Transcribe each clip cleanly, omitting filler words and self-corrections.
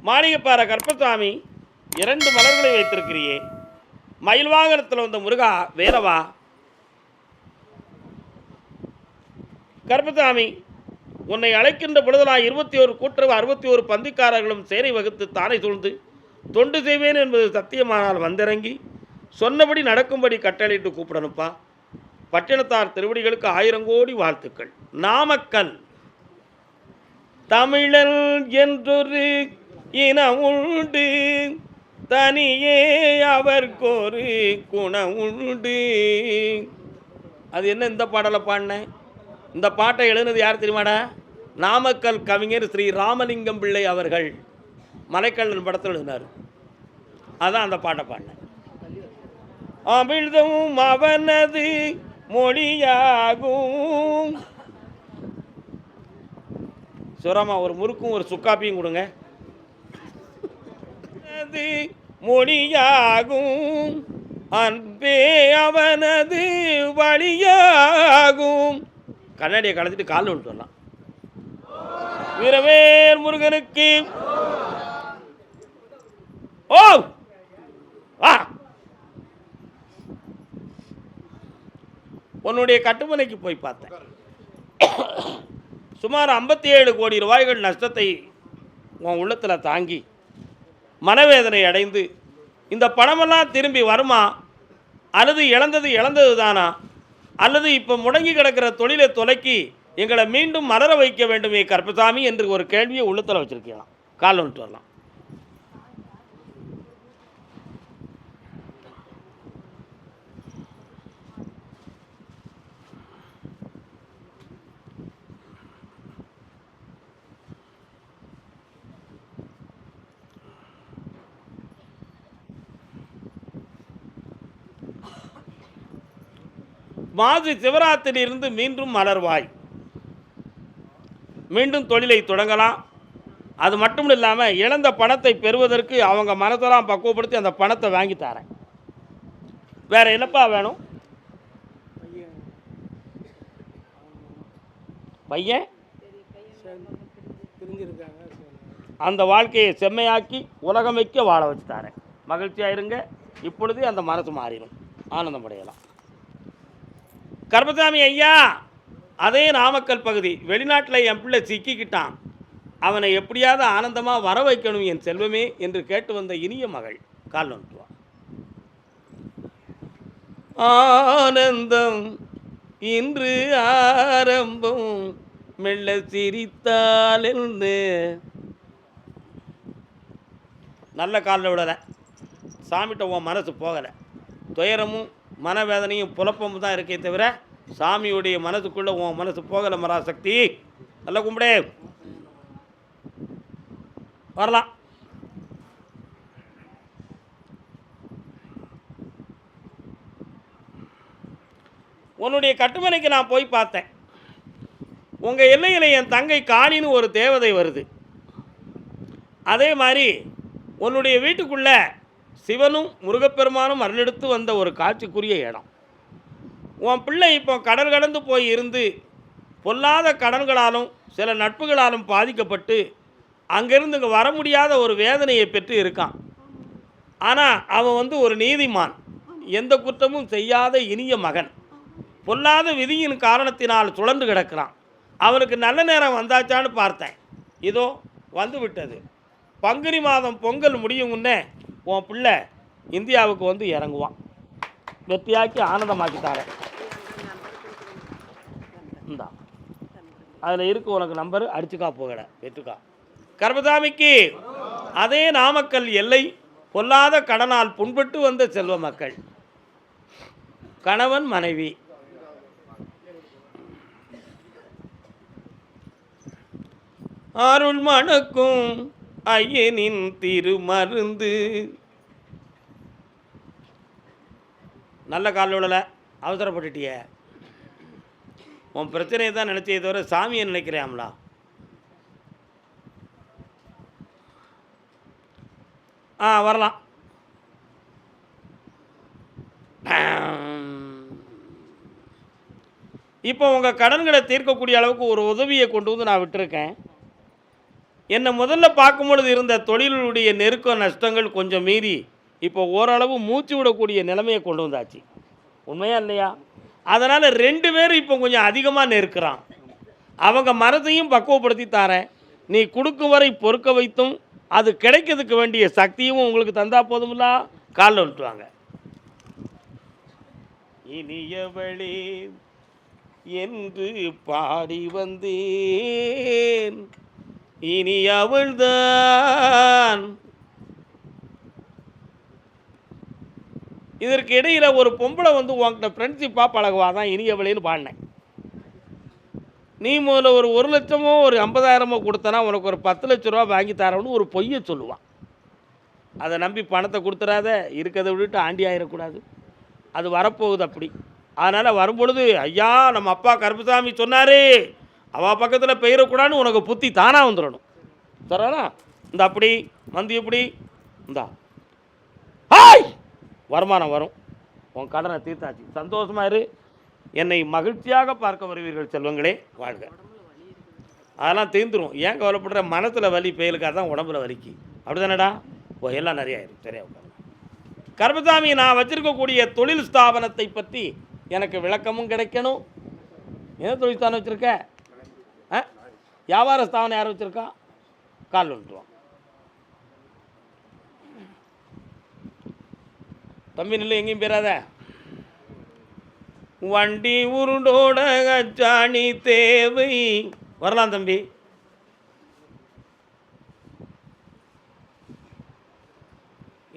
மாளிகைப்பாறை கருப்பசாமி 2 மலர்களை வைத்திருக்கிறியே, மயில் வாகனத்தில் வந்த முருகா வேலவா. கருப்பசாமி, உன்னை அழைக்கின்ற பொழுதெல்லாம் 21 கூட்டுறவு 61 பந்திக்காரர்களும் சேரை வகுத்து தானே சூழ்ந்து தொண்டு செய்வேன் என்பது சத்தியமானால் வந்திறங்கி சொன்னபடி நடக்கும்படி கட்டளையிட்டு கூப்பிடணுப்பா. பட்டினத்தார் திருவடிகளுக்கு 1000 கோடி வாழ்த்துக்கள். நாமக்கல் தமிழன் என்றொரு இனம் உண்டு, தனியே அவர்க்கொரு குணம் உண்டு. அது என்ன இந்த பாடலை பாடினேன்? இந்த பாட்டை எழுதுனது யார் தெரியுமாடா? நாமக்கல் கவிஞர் ஸ்ரீ ராமலிங்கம் பிள்ளை அவர்கள் மலைக்கல்லன் படத்தில் எழுதினார். அதான் அந்த பாட்டை பாடினேன். அமிழ்தும் அவனது மொழியாகும். சுரமா ஒரு முறுக்கும் ஒரு சுக்காப்பியும் கொடுங்க. அது மொழியாகும், அன்பே அவனது வழியாகும். கண்ணாடியை கலந்துட்டு காலில் விட்டு வரலாம். வீரவேல் முருகனுக்கு ஓ வா. உன்னுடைய கட்டுமனைக்கு போய் பார்த்தேன். சுமார் 57 கோடி ரூபாய்கள் நஷ்டத்தை உன் உள்ளத்தில் தாங்கி மனவேதனை அடைந்து இந்த பணமெல்லாம் திரும்பி வருமா, அல்லது இழந்தது தானா, அல்லது இப்போ முடங்கி கிடக்கிற தொழிலை தொலைக்கி எங்களை மீண்டும் மலர வைக்க வேண்டுமே கருப்பசாமி என்று ஒரு கேள்வியை உள்ளத்தில் வச்சுருக்கலாம். கால் வந்துட்டு வரலாம். மாசி சிவராத்திரியிலிருந்து மீண்டும் மலர்வாய், மீண்டும் தொழிலை தொடங்கலாம். அது மட்டும் இல்லாமல் இழந்த பணத்தை பெறுவதற்கு அவங்க மனதெல்லாம் பக்குவப்படுத்தி அந்த பணத்தை வாங்கி தரேன். வேறு என்னப்பா வேணும்? பையன் அந்த வாழ்க்கையை செம்மையாக்கி உலகமைக்க வாழ வச்சு தரேன். மகிழ்ச்சியாக இருங்க. இப்பொழுதே அந்த மனசு மாறிடும், ஆனந்தமடையலாம். கருப்பசாமி ஐயா, அதே நாமக்கல் பகுதி, வெளிநாட்டில் என் பிள்ளை சிக்கிக்கிட்டான், அவனை எப்படியாவது ஆனந்தமாக வர வைக்கணும் என் செல்வமே என்று கேட்டு வந்த இனிய மகள். கால் வந்துட்டுவா. ஆனந்தம் இன்று ஆரம்பம் மெல்ல சிரித்தால் நல்ல காலில் விடலை. சாமிகிட்ட உன் மனசு போகலை. துயரமும் மனவேதனையும் புலப்பமும் தான் இருக்கே தவிர சாமியுடைய மனசுக்குள்ளே உன் மனசு போகலை. மராசக்தி நல்லா கும்பிடே வரலாம். உன்னுடைய கட்டுமனைக்கு நான் போய் பார்த்தேன். உங்கள் எல்லையில் என் தங்கை காளின்னு ஒரு தேவதை வருது. அதே மாதிரி உன்னுடைய வீட்டுக்குள்ளே சிவனும் முருகப்பெருமானும் அருளெடுத்து வந்த ஒரு காட்சிக்குரிய இடம். உன் பிள்ளை இப்போ கடல் கடந்து போய் இருந்து பொல்லாத கடன்களாலும் சில நட்புகளாலும் பாதிக்கப்பட்டு அங்கேருந்து இங்கே வர முடியாத ஒரு வேதனையை பெற்று இருக்கான். ஆனால் அவன் ஒரு நீதிமான், எந்த குற்றமும் செய்யாத இனிய மகன். பொல்லாத விதியின் காரணத்தினால் சுழன்று கிடக்கிறான். அவனுக்கு நல்ல நேரம் வந்தாச்சான்னு பார்த்தேன். இதோ வந்து விட்டது. பங்குனி மாதம் பொங்கல் முடியும் முன்னே உன் பிள்ளை இந்தியாவுக்கு இறங்குவான். வெற்றியாக்கி ஆனந்தமாக்கித்தார. இந்தா அதில் இருக்கு உனக்கு நம்பரு, அடிச்சுக்கா போகலை வெற்றுக்கா. கருப்பசாமிக்கு அதே நாமக்கல் எல்லை பொல்லாத கடனால் புண்பட்டு வந்த செல்வ மக்கள், கணவன் மனைவி. அருள் மணக்கும் ஐயனின் திருமருந்து. நல்ல காலில் விடலை, அவசரப்பட்டுட்டிய. உன் பிரச்சனையை தான் நினச்சே தவிர சாமியை நினைக்கிறியாம்லா. வரலாம். இப்போ உங்கள் கடன்களை தீர்க்கக்கூடிய அளவுக்கு ஒரு உதவியை கொண்டு நான் விட்டுருக்கேன். என்னை முதல்ல பார்க்கும்பொழுது இருந்த தொழிலுடைய நெருக்க நஷ்டங்கள் கொஞ்சம் மீறி இப்போ ஓரளவு மூச்சு விடக்கூடிய நிலைமையை கொண்டு வந்தாச்சு. உண்மையா இல்லையா? அதனால் 2 பேரும் இப்போ கொஞ்சம் அதிகமாக நெருக்கிறான். அவங்க மனதையும் பக்குவப்படுத்தி தாரேன். நீ கொடுக்கும் வரை பொறுக்க வைத்தும் அது கிடைக்கிறதுக்கு வேண்டிய சக்தியும் உங்களுக்கு தந்தா போதுமில்லா? காலில் விட்டுவாங்க. இனியவளே என்று பாடி வந்தேன், இனி அவள்தான். இதற்கு இடையில் ஒரு பொம்பளை வந்து உங்கள்கிட்ட ஃப்ரெண்ட்ஷிப்பாக பழகுவாதான் இனியவளேன்னு பாடினேன். நீ முதல்ல ஒரு 1 லட்சமோ ஒரு 50,000மோ கொடுத்தனா உனக்கு ஒரு 10 லட்ச ரூபா வாங்கி தரணும்னு ஒரு பொய்யை சொல்லுவான். அதை நம்பி பணத்தை கொடுத்துடாத, இருக்கிறத விட்டுட்டு ஆண்டி ஆயிடக்கூடாது. அது வரப்போகுது அப்படி. அதனால் வரும்பொழுது ஐயா நம்ம அப்பா கருப்புசாமி சொன்னார், அவள் பக்கத்தில் பெயரக்கூடாதுன்னு உனக்கு புத்தி தானாக வந்துடணும். தரானா இந்த அப்படி மந்தி எப்படி இந்தா ஹாய் வருமானம் வரும், உன் கடனை தீர்த்தாச்சு, சந்தோஷமாக இரு, என்னை மகிழ்ச்சியாக பார்க்க வருவீர்கள் செல்வங்களே, வாழ்க. அதெல்லாம் தீர்ந்துடும். ஏன் கவலைப்படுற? மனத்தில் வலி பெயலுக்காக தான் உடம்புல வலிக்கு. அப்படி தானடா? ஓ எல்லாம் நிறையா ஆயிரும். சரியா உட்காரு. கருப்பசாமி, நான் வச்சுருக்கக்கூடிய தொழில் ஸ்தாபனத்தை பற்றி எனக்கு விளக்கமும் கிடைக்கணும். என்ன தொழில் ஸ்தானம் வச்சுருக்க? வியாபார ஸ்தாபனம் யாரும் வச்சுருக்கா? கால் வந்துடுவான். தம்பி நில்லு, எங்கேயும் போயிடாத. வண்டி உருண்டோட அச்சாணி தேவை. வரலாம் தம்பி.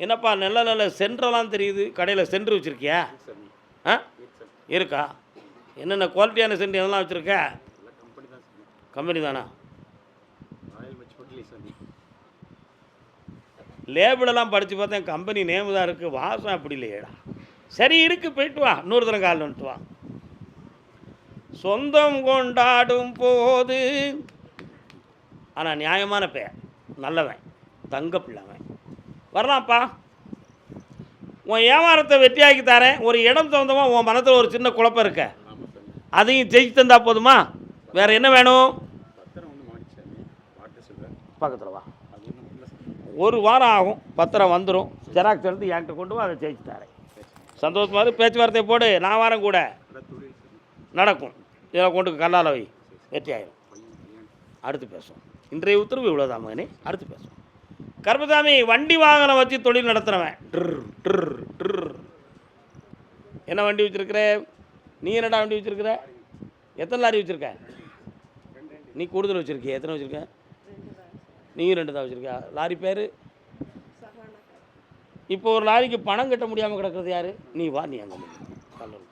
என்னப்பா நல்ல நல்ல சென்ட்ரெல்லாம் தெரியுது, கடையில் சென்ட்ரு வச்சுருக்கியா? ஆ இருக்கா? என்னென்ன குவாலிட்டியான சென்ட்ரு எதெல்லாம் வச்சுருக்க? கம்பெனி தானா? லேபிளெல்லாம் படித்து பார்த்தேன், கம்பெனி நேமு தான் இருக்குது, வாசம் அப்படி இல்லையேடா. சரி இருக்குது, போயிட்டு வா, இன்னொரு தரம் கால் வந்துட்டு வா. சொந்தம் கொண்டாடும் போது, ஆனால் நியாயமான பெயர், நல்லவன், தங்க பிள்ளைவன். வரலாம்ப்பா. உன் வியாபாரத்தை வெற்றியாக்கி தரேன். ஒரு இடம் சொந்தமாக உன் மனத்தில் ஒரு சின்ன குழப்பம் இருக்க, அதையும் ஜெயிச்சு தந்தா போதுமா? வேறு என்ன வேணும்? பக்கத்தில் வா. 1 வாரம் ஆகும், பத்திரம் வந்துடும். ஜெராக்ஸ் எடுத்து என்கிட்ட கொண்டு வா, அதை ஜெயிச்சு தரேன். சந்தோஷமாக பேச்சுவார்த்தை போடு, நான் வாரம் கூட நடக்கும். இதில் கொண்டு கல்லால் வை, வெற்றி ஆகிடும். அடுத்து பேசுவோம். இன்றைய உத்தரவு இவ்வளோதான் மகனே, அடுத்து பேசுவோம். கருப்பசாமி, வண்டி வாகனம் வச்சு தொழில் நடத்துகிறவன். என்ன வண்டி வச்சுருக்கிற? நீ என்னடா வண்டி வச்சுருக்கிற? எத்தனை லாரி வச்சுருக்க? நீ கூடுதல் வச்சுருக்கிய? எத்தனை வச்சுருக்க? நீயும் 2 தான் வச்சுருக்கியா? லாரி பேர்? இப்போ ஒரு லாரிக்கு பணம் கட்ட முடியாமல் கிடக்கிறது யார்? நீ வா, நீ அங்கே கல்லூரி.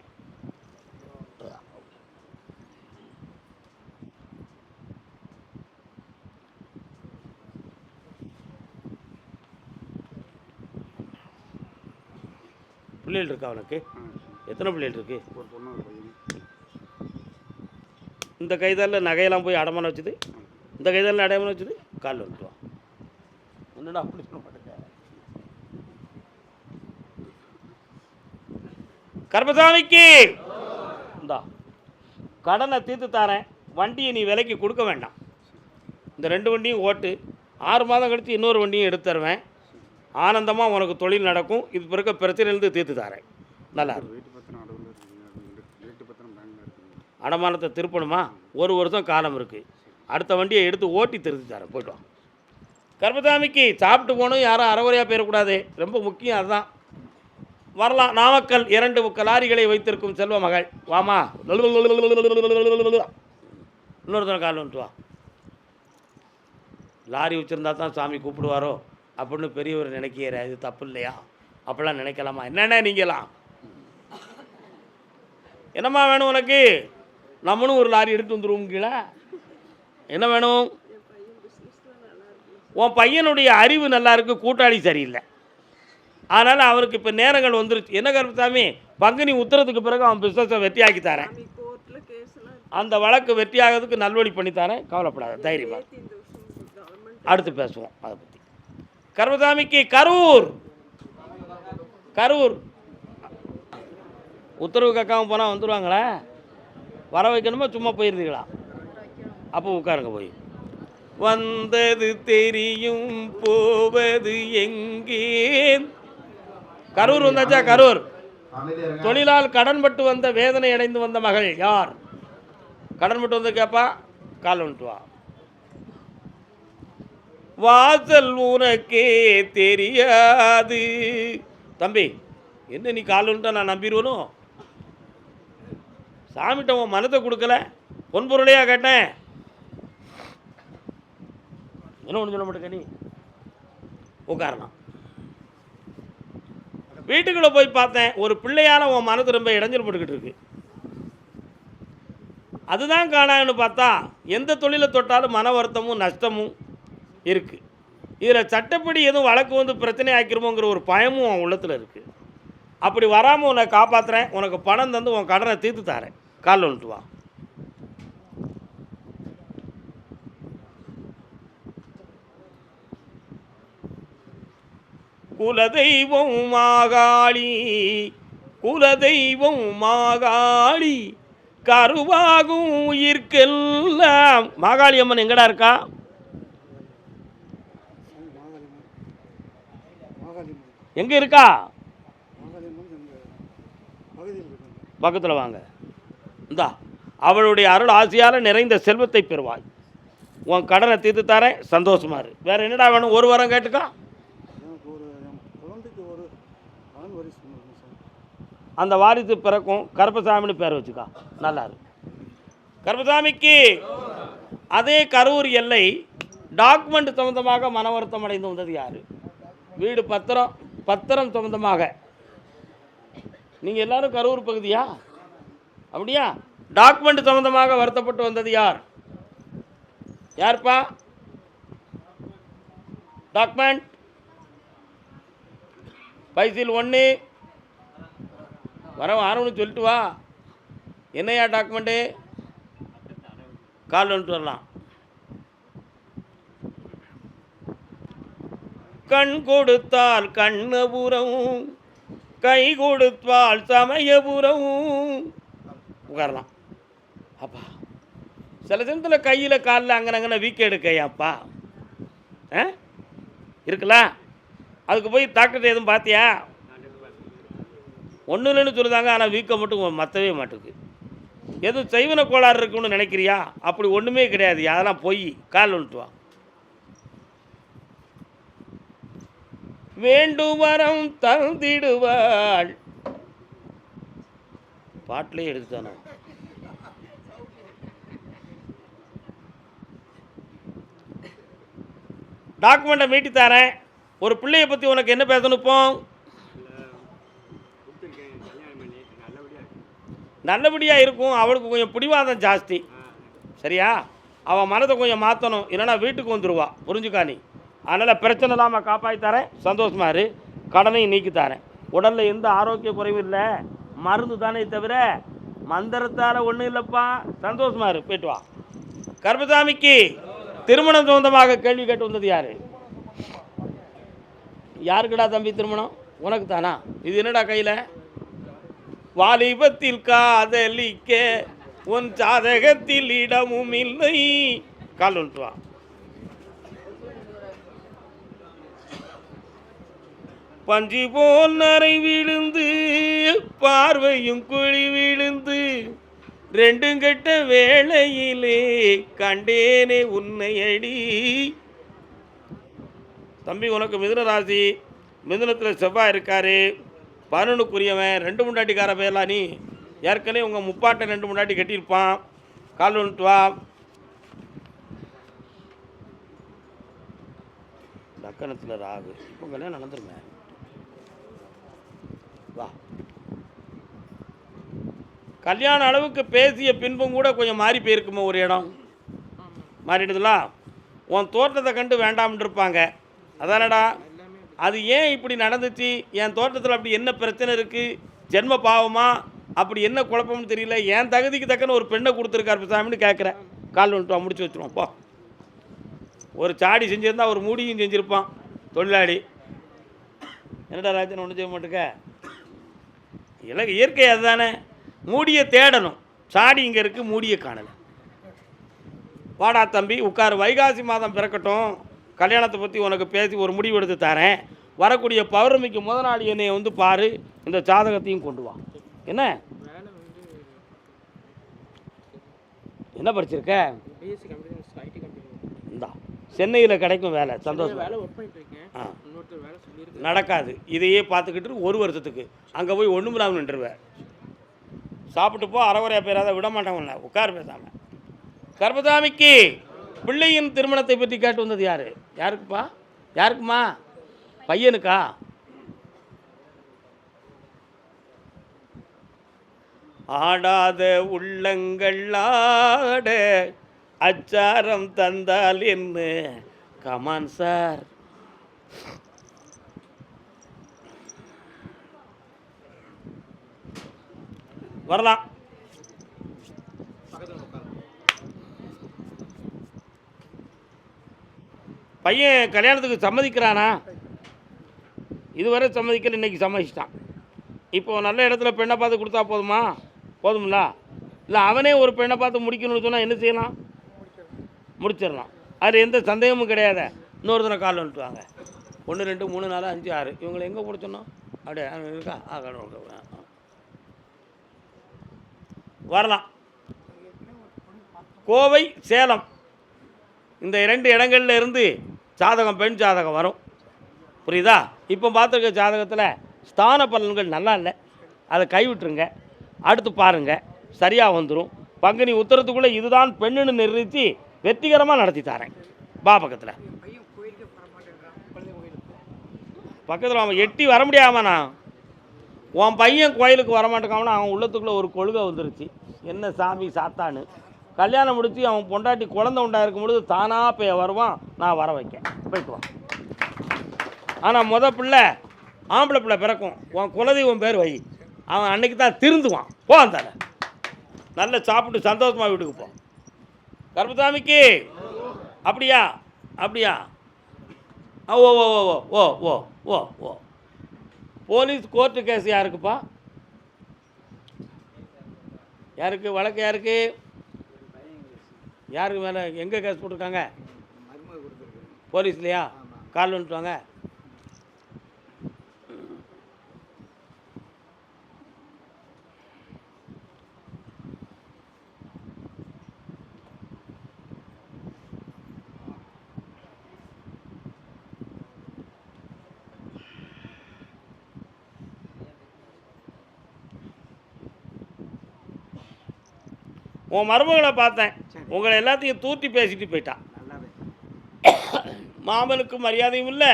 பிள்ளைகள் இருக்கா அவனுக்கு? எத்தனை பிள்ளைகள் இருக்கு? இந்த கைதால நகையெல்லாம் போய் அடமானம் வச்சுது, இந்த கைதால அடமானம் வச்சுது. காலில் வந்துட்டுவான். என்னடா அப்படி சொல்ல மாட்டேங்க. கருப்பசாமிக்கு இந்தா கடனை தீர்த்து தரேன். வண்டியை நீ விலைக்கு கொடுக்க வேண்டாம். இந்த 2 வண்டியும் ஓட்டு. 6 மாதம் கழித்து இன்னொரு வண்டியும் எடுத்து தருவேன். ஆனந்தமாக உனக்கு தொழில் நடக்கும். இது பிறகு பிரச்சனையிலேருந்து தீர்த்து தரேன். நல்லா அடமானத்தை திருப்பணுமா? 1 வருஷம் காலம் இருக்குது. அடுத்த வண்டியை எடுத்து ஓட்டி திருத்தி தரேன். போய்ட்டு வா. கருப்பசாமிக்கு சாப்பிட்டு போகணும், யாரும் அறகுறையாக போயிடக்கூடாது, ரொம்ப முக்கியம் அதுதான். வரலாம். நாமக்கல் 2 லாரிகளை வைத்திருக்கும் செல்வ மகள். வாமா, இன்னொருத்தன கால் வந்துட்டு வா. லாரி வச்சுருந்தா தான் சாமி கூப்பிடுவாரோ அப்படின்னு பெரியவர் நினைக்கிற, இது தப்பு இல்லையா? அப்படிலாம் நினைக்கலாமா? என்னென்ன நீங்களாம் என்னம்மா வேணும் உனக்கு? நம்மளும் ஒரு லாரி எடுத்து வந்துடுவோம் கீழே. என்ன வேணும்? உன் பையனுடைய அறிவு நல்லா இருக்குது, கூட்டாளி சரியில்லை. அதனால் அவருக்கு இப்போ நேரங்கள் வந்துருச்சு. என்ன கருப்பசாமி, பங்குனி உத்தரத்துக்கு பிறகு அவன் பிஸ்னஸை வெற்றியாக்கி தரேன். அந்த வழக்கு வெற்றியாகிறதுக்கு நல்வழி பண்ணித்தரேன், கவலைப்படாத, தைரியமாக. அடுத்து பேசுவோம் அதை பற்றி. கருப்பசாமிக்கு கரூர் உத்தரவு கேட்காம போனால் வந்துடுவாங்களே, வர வைக்கணுமா சும்மா போயிருந்தீங்களா? அப்போ உட்காருங்க போய். வந்தது தெரியும் போவது எங்கே. கரூர் வந்தாச்சா? கரூர் தொழிலால் கடன்பட்டு வந்த வேதனை அடைந்து வந்த மகள் யார்? கடன்பட்டு வந்து கேப்பா, கால் வந்துட்டு வா. வாசல் உனக்கே தெரியாது. தம்பி, என்ன நீ கால் வந்துட்டா நான் நம்பிடுவனும்? சாமிட்ட உன் மனத்தை கொடுக்கல, பொன்பொருளையா கேட்டேன். என்ன ஒன்று சொல்ல மாட்டேங்க, நீ உட்காரலாம். வீட்டுக்குள்ளே போய் பார்த்தேன், ஒரு பிள்ளையால் உன் மனது ரொம்ப இடைஞ்சல் போட்டுக்கிட்டு இருக்கு. அதுதான் காணான்னு பார்த்தா எந்த தொழிலை தொட்டாலும் மன வருத்தமும் நஷ்டமும் இருக்குது. இதில் சட்டப்படி எதுவும் வழக்கு வந்து பிரச்சனை ஆக்கிருமோங்கிற ஒரு பயமும் உன் உள்ளத்தில் இருக்குது. அப்படி வராமல் உன்னை காப்பாற்றுறேன், உனக்கு பணம் தந்து உன் கடனை தீர்த்து தாரேன். காலில் வந்துட்டு வா. குலதெய்வம் மாகாளி, குலதெய்வம் மாகாளி, கருவாகும் உயிர்க்கெல்லாம். மாகாளி அம்மன் எங்கடா இருக்கா? எங்க இருக்கா? பக்கத்தில் வாங்க. இந்தா, அவளுடைய அருள் ஆசையால் நிறைந்த செல்வத்தை பெறுவாய். உன் கடனை தீர்த்து தரேன், சந்தோஷமா இரு. வேற என்னடா வேணும்? ஒரு வாரம் கேட்டுக்கா. அந்த வாரிசு பிறக்கும், கருப்பசாமின்னு பேர் வச்சுக்கா. நல்லா இருக்கு. கருப்பசாமிக்கு அதே கரூர் எல்லை டாக்குமெண்ட் சம்பந்தமாக மன வருத்தம் அடைந்து வந்தது யாரு? வீடு பத்திரம் சம்பந்தமாக. நீங்கள் எல்லாரும் கரூர் பகுதியா? அப்படியா? டாக்குமெண்ட் சம்பந்தமாக வருத்தப்பட்டு வந்தது யார்? யார்ப்பா? டாக்குமெண்ட் பைசில் 1 வர ஆரம்பி சொல்லிட்டு வா. என்னையா டாக்குமெண்ட்டு? கால் வந்துட்டு வரலாம். கண் கொடுத்தால் கண்ணபுரம், கை கொடுத்தால் சமயபுரம். உட்காரலாம். அப்பா சில சமயத்தில் கையில் காலில் அங்கே வீக்க எடுக்கையாப்பா இருக்குல்ல? அதுக்கு போய் டாக்டர் எதுவும் பார்த்தியா? ஒன்றும் இல்லைன்னு சொல்லுதாங்க, ஆனால் வீக்கம் மட்டும் மற்றவே மாட்டுக்கு. எதுவும் செய்வன கோளாறு இருக்குன்னு நினைக்கிறியா? அப்படி ஒன்றுமே கிடையாது, அதெல்லாம் போய் கால் வந்துட்டு வா. வேண்டும் வரம் தந்திடுவாள். பாட்டிலே எடுத்துட்டானோ? டாக்குமெண்ட்டை மீட்டி தரேன். ஒரு பிள்ளையை பற்றி உனக்கு என்ன பேசணும்? இப்போ நல்லபடியாக இருக்கும். அவளுக்கு கொஞ்சம் பிடிவாதம் ஜாஸ்தி, சரியா? அவன் மனதை கொஞ்சம் மாற்றணும், இல்லைன்னா வீட்டுக்கு வந்துடுவா. புரிஞ்சுக்கா நீ? அதனால் பிரச்சனை இல்லாமல் காப்பாற்றி தரேன், சந்தோஷமா இரு. கடனையும் நீக்கி தரேன். உடலில் எந்த ஆரோக்கிய குறைவும் இல்லை, மருந்து தானே தவிர மந்திரத்தால் ஒன்றும் இல்லைப்பா. சந்தோஷமா இரு, போயிட்டு வா. கருப்பசாமிக்கு திருமணம் சொந்தமாக கேள்வி கேட்டு வந்தது யார்? யாருக்குடா தம்பி திருமணம்? உனக்கு தானா? இது என்னடா கையில்? வாலிபத்தில் காதலிக்க உன் ஜாதகத்தில் இடமும் இல்லை. கால் வந்துட்டு வா. பஞ்சி போல் நரை விழுந்து பார்வையும் குழி விழுந்து ரெண்டும் கெட்ட வேளையிலே கண்டேனே உன்னை அடி. தம்பி, உனக்கு மிதுன ராசி, மிதுனத்தில் செவ்வாய் இருக்காரு, 11க்குரியவன். 2 முண்டாட்டிக்கார பேர்லாம். நீ ஏற்கனவே உங்கள் முப்பாட்டை 2 முண்டாட்டி கட்டியிருப்பான். கால் வந்துட்டு வா. லக்கணத்தில் ராகு, இப்போ கல்யாணம் நடந்துருங்க. வா. கல்யாண அளவுக்கு பேசிய பின்பும் கூட கொஞ்சம் மாறி போயிருக்குமா? ஒரு இடம் மாறிடுதுல. உன் தோட்டத்தை கண்டு வேண்டாம்னு இருப்பாங்க. அதானடா? அது ஏன் இப்படி நடந்துச்சு? என் தோட்டத்தில் அப்படி என்ன பிரச்சனை இருக்குது? ஜென்ம பாவமா? அப்படி என்ன குழப்பம்னு தெரியல. என் தகுதிக்கு தக்கன ஒரு பெண்ணை கொடுத்துருக்காரு சாமின்னு கேட்குறேன். கால் வந்துட்டு முடிச்சு வச்சுருவோம். போ. ஒரு சாடி செஞ்சுருந்தா ஒரு மூடியும் செஞ்சுருப்பான் தொழிலாளி. என்னடா ராஜன் ஒன்றும் செய்ய மாட்டேங்க? இல்லை, இயற்கை அதுதானே. மூடியை தேடணும். சாடி இங்கே இருக்குது, மூடியை காணலை. வாடா தம்பி உட்காரு, வைகாசி மாதம் பிறக்கட்டும், கல்யாணத்தை பற்றி உனக்கு பேசி ஒரு முடிவு எடுத்து தரேன், வரக்கூடிய பௌர்ணமிக்கு முத நாள் என்னை வந்து பாரு, இந்த ஜாதகத்தையும் கொண்டு வா. என்ன என்ன படிச்சிருக்க? இந்தா சென்னையில் கிடைக்கும் வேலை, சந்தோஷம். நடக்காது, இதையே பார்த்துக்கிட்டு ஒரு வருஷத்துக்கு அங்கே போய் ஒன்றும் இல்லாமல் நின்றுவேன். சாப்பிட்டு போ, அறகுறையாக பேராத விட மாட்டாங்கல்ல, உட்கார் பேசாமல். கர்பசாமிக்கு பிள்ளையின் திருமணத்தை பற்றி கேட்டு வந்தது யார்? யாருக்குப்பா? யாருக்குமா? பையனுக்கா? ஆடாத உள்ளங்கள் ஆட அச்சாரம் தந்தால் என்ன? Come on sir. வரலாம். பையன் கல்யாணத்துக்கு சம்மதிக்கிறானா? இதுவரை சம்மதிக்கல, இன்றைக்கி சம்மதிச்சிட்டான். இப்போது நல்ல இடத்துல பெண்ணை பார்த்து கொடுத்தா போதுமா? போதும்ல? இல்லை அவனே ஒரு பெண்ணை பார்த்து முடிக்கணும்னு சொன்னால் என்ன செய்யலாம்? முடிச்சிடலாம், அது எந்த சந்தேகமும் கிடையாது. இன்னொருத்தனை கால் வந்துட்டுவாங்க, 1 2 3 4 5 6 இவங்களை எங்கே பிடிச்சோன்னா அப்படியே இருக்கா? வரலாம். கோவை, சேலம் இந்த 2 இடங்கள்ல இருந்து ஜாதகம், பெண் ஜாதகம் வரும். புரியுதா? இப்போ பார்த்துருக்க ஜாதகத்தில் ஸ்தான பலன்கள் நல்லா இல்லை, அதை கைவிட்டுருங்க. அடுத்து பாருங்கள், சரியாக வந்துடும். பங்குனி உத்தரத்துக்குள்ளே இதுதான் பெண்ணுன்னு நிர்ணயித்து வெற்றிகரமாக நடத்தி தரேன். பக்கத்தில் பக்கத்தில் அவன் எட்டி வர முடியாமண்ணா. உன் பையன் கோயிலுக்கு வரமாட்டேக்காமனா அவன் உள்ளத்துக்குள்ளே ஒரு கொள்கை வந்துருச்சு, என்ன சாமி சாத்தான்னு. கல்யாணம் முடித்து அவன் பொண்டாட்டி குழந்தை உண்டாயிருக்கும் பொழுது தானாக போய் வருவான், நான் வர வைக்க போய்ட்டு வான். ஆனால் பிள்ளை ஆம்பளை பிள்ளை பிறக்கும், உன் குலதெய்வம் பேர் வை, அவன் அன்னைக்கு தான் திருந்துவான். போ அந்த நல்ல சாப்பிட்டு சந்தோஷமாக வீட்டுக்கு போ. கர்பசாமிக்கு அப்படியா? அப்படியா? ஓ ஓ ஓ ஓ ஓ ஓ ஓ போலீஸ் கோர்ட்டு கேஸ் யாருக்குப்பா? யாருக்கு வழக்கு? யாருக்கு? யாருக்கு மேலே எங்கே கேஸ் போட்டிருக்காங்க? போலீஸ்லையா? கால் வந்துட்டுவாங்க. உன் மருமகளை பார்த்தேன், உங்களை எல்லாத்தையும் தூட்டி பேசிட்டு போயிட்டான். மாமனுக்கு மரியாதையும் இல்லை,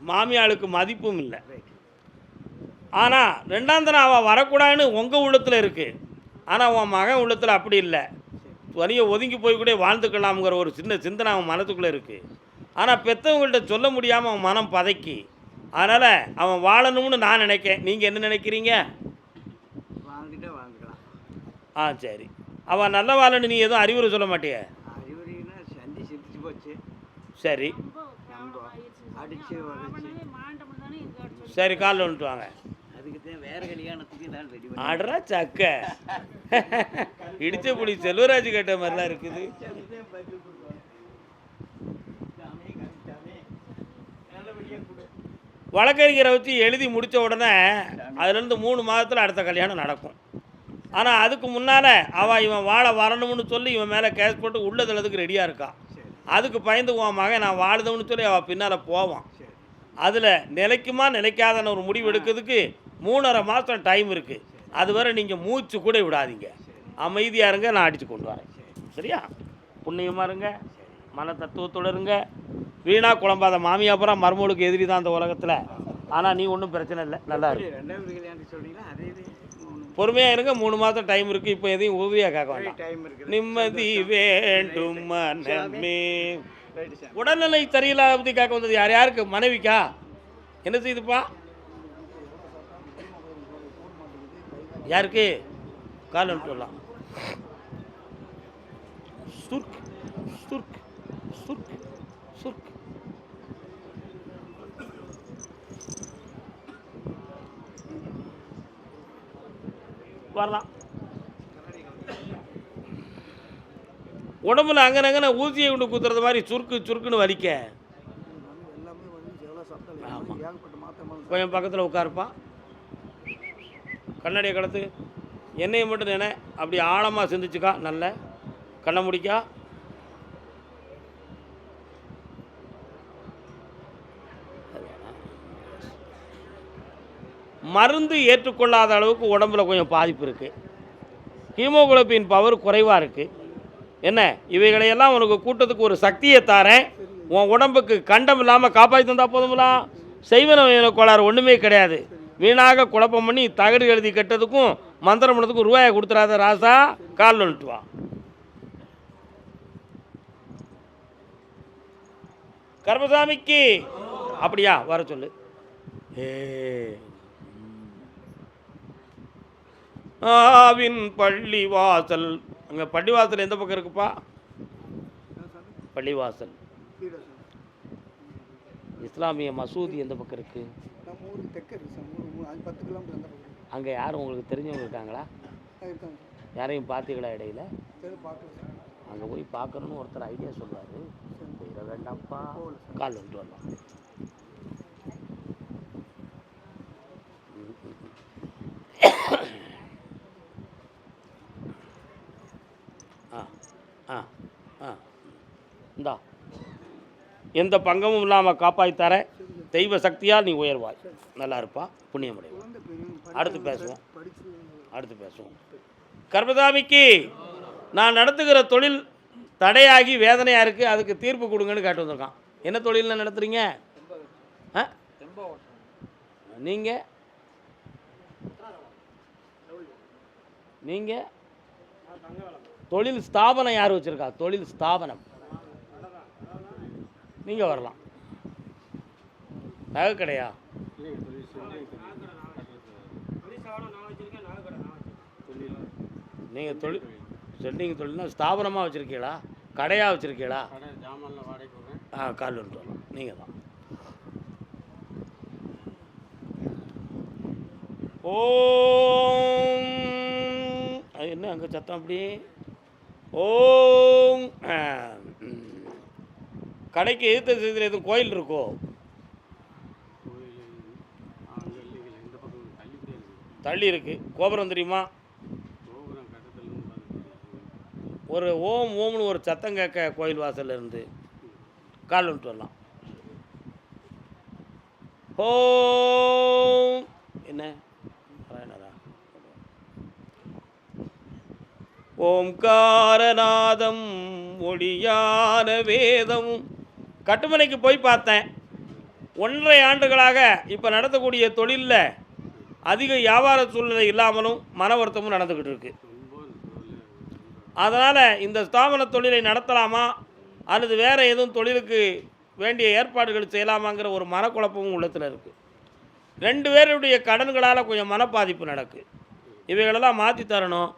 மாமியாளுக்கு மதிப்பும் இல்லை. ஆனால் 2ஆம் தரம் அவள் வரக்கூடாதுன்னு உங்கள் உள்ளத்தில் இருக்குது. ஆனால் உன் மகன் உள்ளத்தில் அப்படி இல்லை, வலியை ஒதுங்கி போய் கூட வாழ்ந்துக்கலாம்ங்கிற ஒரு சின்ன சிந்தனை அவன் மனத்துக்குள்ளே இருக்குது. ஆனால் பெற்றவங்கள்ட்ட சொல்ல முடியாமல் அவன் மனம் பதைக்கி, அதனால் அவன் வாழணும்னு நான் நினைக்கிறேன். நீங்கள் என்ன நினைக்கிறீங்க? சரி, அவன் நல்ல வாழன்னு நீ எதுவும் அறிவுரை சொல்ல மாட்டிய? சரி சரி, காலில் வந்துட்டு வாங்க. ஆடுறா சக்க இடிச்ச புளி செல்வராஜ் கேட்ட மாதிரிலாம் இருக்குது. வழக்கறிஞரை வச்சு எழுதி முடித்த உடனே அதுலேருந்து 3 மாதத்தில் அடுத்த கல்யாணம் நடக்கும். ஆனால் அதுக்கு முன்னால் அவள் இவன் வாழ வரணும்னு சொல்லி இவன் மேலே கேஸ் போட்டு உள்ள தளத்துக்கு ரெடியாக இருக்கான். அதுக்கு பயந்து உன் மகன் நான் வாழுதுன்னு சொல்லி அவள் பின்னால் போவான். அதில் நிலைக்குமா நிலைக்காதன்னு ஒரு முடிவு எடுக்கிறதுக்கு 3.5 மாதம் டைம் இருக்குது. அது வரை நீங்கள் மூச்சு கூட விடாதீங்க, அமைதியாக இருங்க, நான் அடித்து கொண்டு வரேன். சரியா? புண்ணியமாக இருங்க, மன தத்துவத்தோடு இருங்க. வீணாக குழம்பாத மாமியாப்புறம் மருமகளுக்கு எதிரி தான் அந்த உலகத்தில். ஆனால் நீ ஒன்றும் பிரச்சனை இல்லை, நல்லா இருக்கு. பொறுமையாக இருங்க, 3 மாதம் டைம் இருக்குது. இப்போ எதையும் உதவியாக கேட்க வேண்டாம். நிம்மதி வேண்டும் மனமே. உடல்நிலை சரியில்லாத பற்றி கேட்க வந்தது யார்? யாருக்கு? மனைவிக்கா? என்ன செய்யுதுப்பா? யாருக்கு? கால் சொல்லலாம். சுர்க் சுர்க் சுர்க் சுர்க். வரலாம். உடம்புல அங்கனங்கன ஊசியை கொண்டு குத்துறது மாதிரி சுருக்கு சுருக்குன்னு வலிக்க. ஆமாம், கொஞ்சம் பக்கத்தில் உட்காருப்பா. கண்ணாடியை கடத்து. எண்ணெயை மட்டும் நினை. அப்படி ஆழமாக சிந்திச்சுக்கா. நல்ல கண்ணை முடிக்கா. மருந்து ஏற்றுக்கொள்ளாத அளவுக்கு உடம்புல கொஞ்சம் பாதிப்பு இருக்குது. ஹீமோகுளோபின் பவர் குறைவாக இருக்குது. என்ன, இவைகளையெல்லாம் உனக்கு கூட்டத்துக்கு ஒரு சக்தியை தாரேன். உன் உடம்புக்கு கண்டம் இல்லாமல் காப்பாற்றி தந்தால் போதுங்களா? செய்வன கோளாறு ஒன்றுமே கிடையாது. வீணாக குழப்பம் பண்ணி தகடு எழுதி கட்டதுக்கும் மந்திரம் பண்ணதுக்கும் ரூபாயை கொடுத்துறாத ராசா. கால் வந்துட்டு வா. கர்மசாமிக்கு அப்படியா வர சொல்லு. ஆவின் பள்ளிவாசல். அங்கே பள்ளிவாசல் எந்த பக்கம் இருக்குப்பா? பள்ளிவாசல். இஸ்லாமிய மசூதி எந்த பக்கம் இருக்கு? அங்கே யாரும் உங்களுக்கு தெரிஞ்சவங்க இருக்காங்களா? யாரையும் பார்த்தீங்களா இடையில? அங்கே போய் பார்க்கணுன்னு ஒருத்தர் ஐடியா சொல்றாரு. போயிட வேண்டாம்ப்பா, கால் வந்துட்டு வரலாம். இந்தா, எந்த பங்கமும் இல்லாமல் காப்பாற்றித்தர தெய்வ சக்தியால் நீ உயர்வாய். நல்லா இருப்பா, புண்ணியமுடைய. அடுத்து பேசுவோம். கர்மசாமிக்கு நான் நடத்துகிற தொழில் தடையாகி வேதனையாக இருக்குது, அதுக்கு தீர்ப்பு கொடுங்கன்னு கேட்டு வந்திருக்கான். என்ன தொழிலில் நடத்துகிறீங்க? நீங்கள் தொழில் ஸ்தாபனம் யார் வச்சுருக்கா? தொழில் ஸ்தாபனம் நீங்கள் வரலாம். நகை கடையா? நீங்கள் தொழில்னா ஸ்தாபனமாக வச்சுருக்கீங்களா, கடையாக வச்சுருக்கீங்களா? கால் வந்துட்டு வரலாம். நீங்கள் தான். ஓம். அது என்ன அங்கே சத்தம் அப்படி? ஓம். கடைக்கு எதிர்த்த திசையில் எதுவும் கோயில் இருக்கோ? தள்ளி இருக்கு. கோபுரம் தெரியுமா? ஒரு ஓம் ஓம்னு ஒரு சத்தம் கேட்க கோயில் வாசல்ல இருந்து கால் வந்துட்டு வரலாம். ஓம். என்ன ஓம்காரநாதம் ஒளியான வேதம். கட்டுமனைக்கு போய் பார்த்தேன். 1.5 ஆண்டுகளாக இப்போ நடத்தக்கூடிய தொழிலில் அதிக வியாபார சூழ்நிலை இல்லாமலும் மன வருத்தமும் நடந்துக்கிட்டு இருக்கு. அதனால் இந்த ஸ்தாபன தொழிலை நடத்தலாமா அல்லது வேறு எதுவும் தொழிலுக்கு வேண்டிய ஏற்பாடுகள் செய்யலாமாங்கிற ஒரு மனக்குழப்பமும் உள்ளத்தில் இருக்குது. 2 பேருடைய கடன்களால் கொஞ்சம் மனப்பாதிப்பு நடக்கு. இவைகளெல்லாம் மாற்றி தரணும்.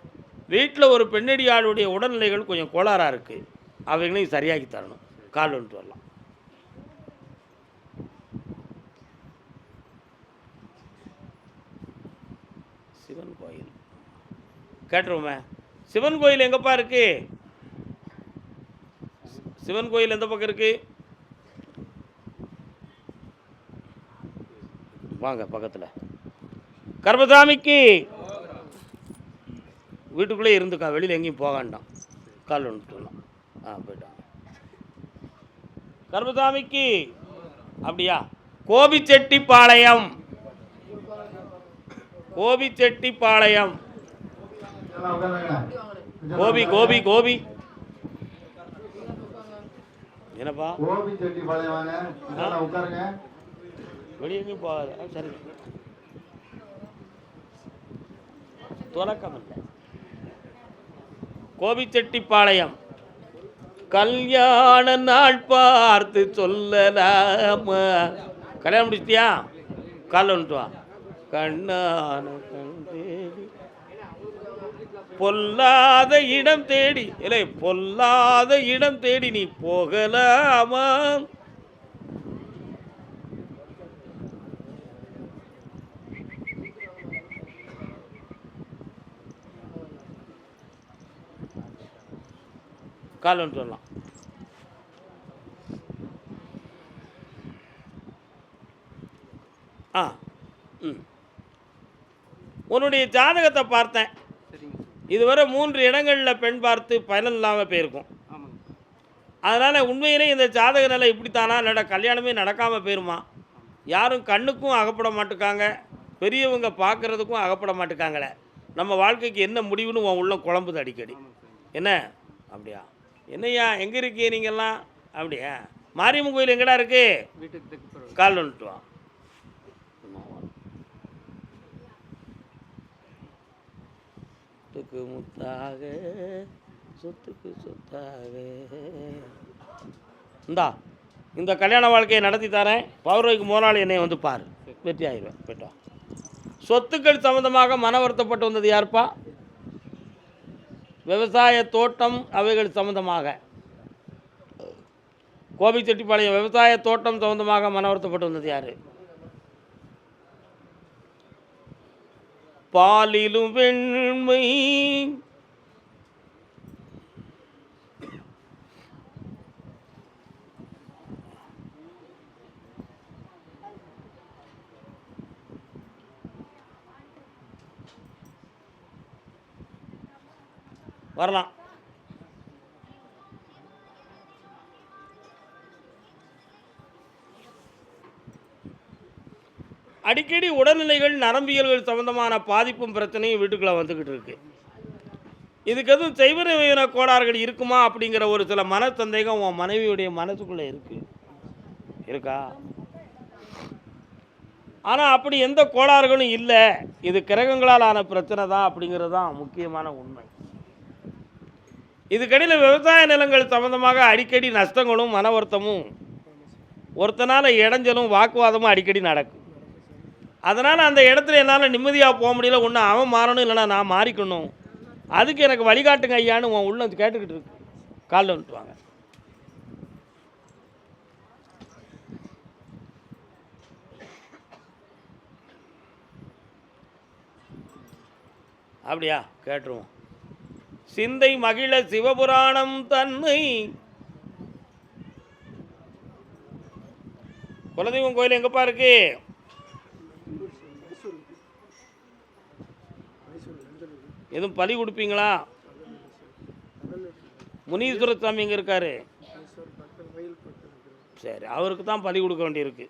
வீட்டில் ஒரு பெண்ணடியாளுடைய உடல்நிலைகள் கொஞ்சம் கோளாறாக இருக்குது, அவைகளையும் சரியாக்கி தரணும். கால் வந்துட்டு வரலாம். சிவன் கோயில் கேட்டுருவோமே. சிவன் கோயில் எங்கப்பா இருக்கு? சிவன் கோயில் எந்த பக்கம் இருக்கு? வாங்க பக்கத்தில். கர்மசாமிக்கு வீட்டுக்குள்ளே இருந்துக்கா, வெளியில் எங்கேயும் போகாண்டாம். கால் வந்துட்டு வரலாம். போயிட்டாங்க. கர்மசாமிக்கு அப்படியா? கோபிச்செட்டிப்பாளையம். கோபிச்செட்டிப்பாளையம். கோபி கோபி கோபி என்னப்பா? வெளியே எங்கேயும் போகாது. சரி, துறக்கம் இல்லை. கோபிச்செட்டிப்பாளையம். கல்யாண நாள் பார்த்து சொல்லலாமா? கல்யாணம் முடிச்சிட்டியா? கால் வந்துட்டு வா. கண்ணான கண் தேடி பொல்லாத இடம் தேடி, இல்லை பொல்லாத இடம் தேடி நீ போகலாமா? கால் வந்துட்டு வரலாம். ஆ ம் உன்னுடைய ஜாதகத்தை பார்த்தேன். இதுவரை 3 இடங்களில் பெண் பார்த்து பயன் இல்லாமல் போயிருக்கும். அதனால் உண்மையிலே இந்த ஜாதக நிலை இப்படித்தானா, இல்லைடா கல்யாணமே நடக்காமல் போயிருமா? யாரும் கண்ணுக்கும் அகப்பட மாட்டுக்காங்க, பெரியவங்க பார்க்குறதுக்கும் அகப்பட மாட்டுக்காங்களே. நம்ம வாழ்க்கைக்கு என்ன முடிவுன்னு உன் உள்ளம் குழம்புது அடிக்கடி. என்ன அப்படியா? என்னையா எங்கே இருக்கீங்க நீங்கள்லாம்? அப்படியா? மாரியம்மன் கோயில் எங்கடா இருக்கு? கால் வந்துட்டு வா. சொத்துக்கு முத்தாக சொத்துக்கு சொத்தாக இந்தா இந்த கல்யாண வாழ்க்கையை நடத்தி தரேன். பௌர்ணமிக்கு முதல் என்னை வந்து பாரு, வெற்றி ஆயிடுவேன். போய்ட்டோம். சொத்துக்கள் சம்பந்தமாக மன வருத்தப்பட்டு வந்தது யாருப்பா? விவசாய தோட்டம் அவைகள் சம்பந்தமாக கோபிச்செட்டிப்பாளையம் விவசாய தோட்டம் சம்பந்தமாக மன வருத்தப்பட்டு வந்தது யாரு? பாலிலும் வெண்மை வரலாம். அடிக்கடி உடல்நிலைகள் நரம்பியல்கள் சம்பந்தமான பாதிப்பும் பிரச்சனையும் வீட்டுக்குள்ளே வந்துக்கிட்டு இருக்கு. இதுக்கு எதுவும் செய்வன கோளாறுகள் இருக்குமா அப்படிங்கிற ஒரு சில மன சந்தேகம் உன் மனைவியுடைய மனசுக்குள்ளே இருக்கா? ஆனால் அப்படி எந்த கோளாறுகளும் இல்லை, இது கிரகங்களால் ஆன பிரச்சனை தான் அப்படிங்கிறது தான் முக்கியமான உண்மை. இதுக்கடியில் விவசாய நிலங்கள் சம்பந்தமாக அடிக்கடி நஷ்டங்களும் மன வருத்தமும் ஒருத்தனால் இடைஞ்சலும் வாக்குவாதமும் அடிக்கடி நடக்கும். அதனால் அந்த இடத்துல என்னால் நிம்மதியாக போக முடியல. ஒன்று அவன் மாறணும், இல்லைனா நான் மாறிக்கணும். அதுக்கு எனக்கு வழிகாட்டுங்க ஐயான்னு உன் உள்ள கேட்டுக்கிட்டு இருக்கு. காலில் வந்துட்டுவாங்க. அப்படியா? கேட்டுருவோம். சிந்தை மகிழ சிவபுராணம் தன்னை. குலதெய்வம் கோயில் எங்கப்பா இருக்கு? எதுவும் பலி கொடுப்பீங்களா? முனீஸ்வர சாமி எங்கே இருக்காரு? சரி, அவருக்கு தான் பலி கொடுக்க வேண்டியிருக்கு.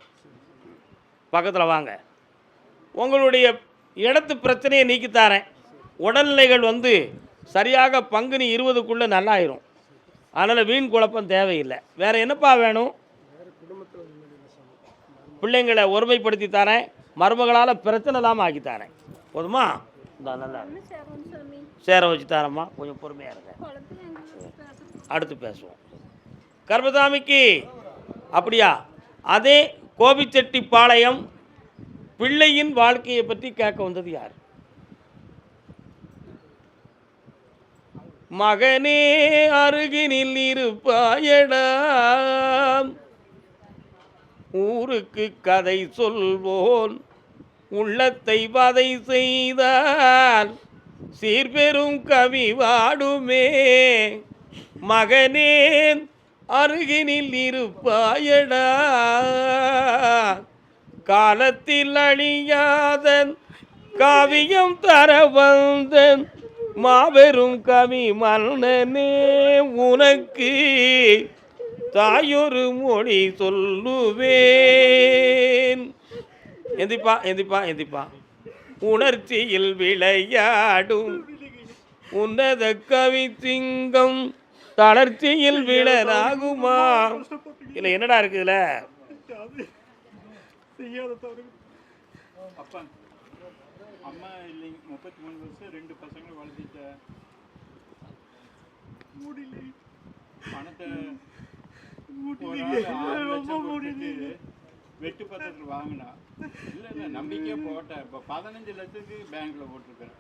பக்கத்தில் வாங்க. உங்களுடைய இடத்து பிரச்சனையை நீக்கித்தாரேன். உடல்நிலைகள் வந்து சரியாக பங்குனி 20க்குள்ளே நல்லாயிரும். அதனால் வீண் குழப்பம் தேவையில்லை. வேறு என்னப்பா வேணும்? பிள்ளைங்களை ஒருமைப்படுத்தி தரேன். மருமகளால் பிரச்சனை இல்லாமல் ஆக்கித்தாரேன். போதுமா? நல்லா சேர வச்சு தரேம்மா. கொஞ்சம் பொறுமையாக இருங்க, அடுத்து பேசுவோம். கர்மசாமிக்கு அப்படியா? அதே கோபிச்செட்டிப்பாளையம் பிள்ளையின் வாழ்க்கையை பற்றி கேட்க வந்தது யார்? மகனே அருகினில் இருப்பாயடா, ஊருக்கு கதை சொல்வோன் உள்ளத்தை வதை செய்தால் சீர்பெரும் கவி வாடுமே. மகனே அருகினில் இருப்பாயடா, காலத்தில் அழியாத காவியம் தர வந்த மாபெரும் கவி மன்னனே, உனக்கு தாயொரு மொழி சொல்லுவேன். எந்திப்பா எந்திப்பா எந்திப்பா. உணர்ச்சியில் விளையாடும் உன்னத கவி சிங்கம் தளர்ச்சியில் விழலாகுமா? இல்லை என்னடா இருக்குதுல? அம்மா இல்லைங்க, 33 வருஷம் 2 பசங்களை வளர்த்திட்டேன். பணத்தை வெட்டு பத்திரத்தில் வாங்கினா இல்லை நம்பிக்கையே போட்டேன். இப்போ 15 லட்சத்துக்கு பேங்க்கில் போட்டிருக்கேன்.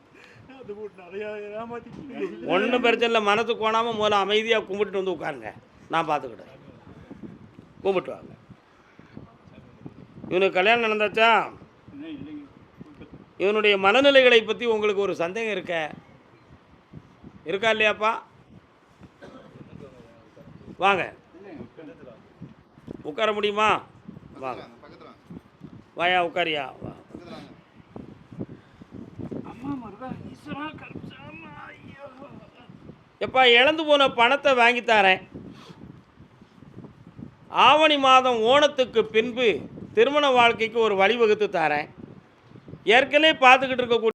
அது போட்டு நிறையா ஏமாற்றி. ஒன்றும் பிரச்சனை இல்லை. மனசு கோணாமல் முதல்ல அமைதியாக கும்பிட்டு வந்து உட்காருங்க, நான் பார்த்துக்கிட்டேன். கும்பிட்டு வாங்க. இவனுக்கு கல்யாணம் நடந்தாச்சா? இல்லைங்க. இவனுடைய மனநிலைகளை பற்றி உங்களுக்கு ஒரு சந்தேகம் இருக்கா இல்லையாப்பா? வாங்க, இல்லைங்க உட்காந்து உட்கார முடியுமா? வாங்க, பக்கத்துல வாங்க. வாயா உட்காரியா வா. பக்கத்துல வாங்க. அம்மா மருதா ஈஸ்வரா கருப்சாமா ஐயோ. எப்பா இழந்து போன பணத்தை வாங்கி தரேன். ஆவணி மாதம் ஓணத்துக்கு பின்பு திருமண வாழ்க்கைக்கு ஒரு வழிவகுத்து தரேன். ஏற்கனவே பார்த்துக்கிட்டு இருக்கக்கூடிய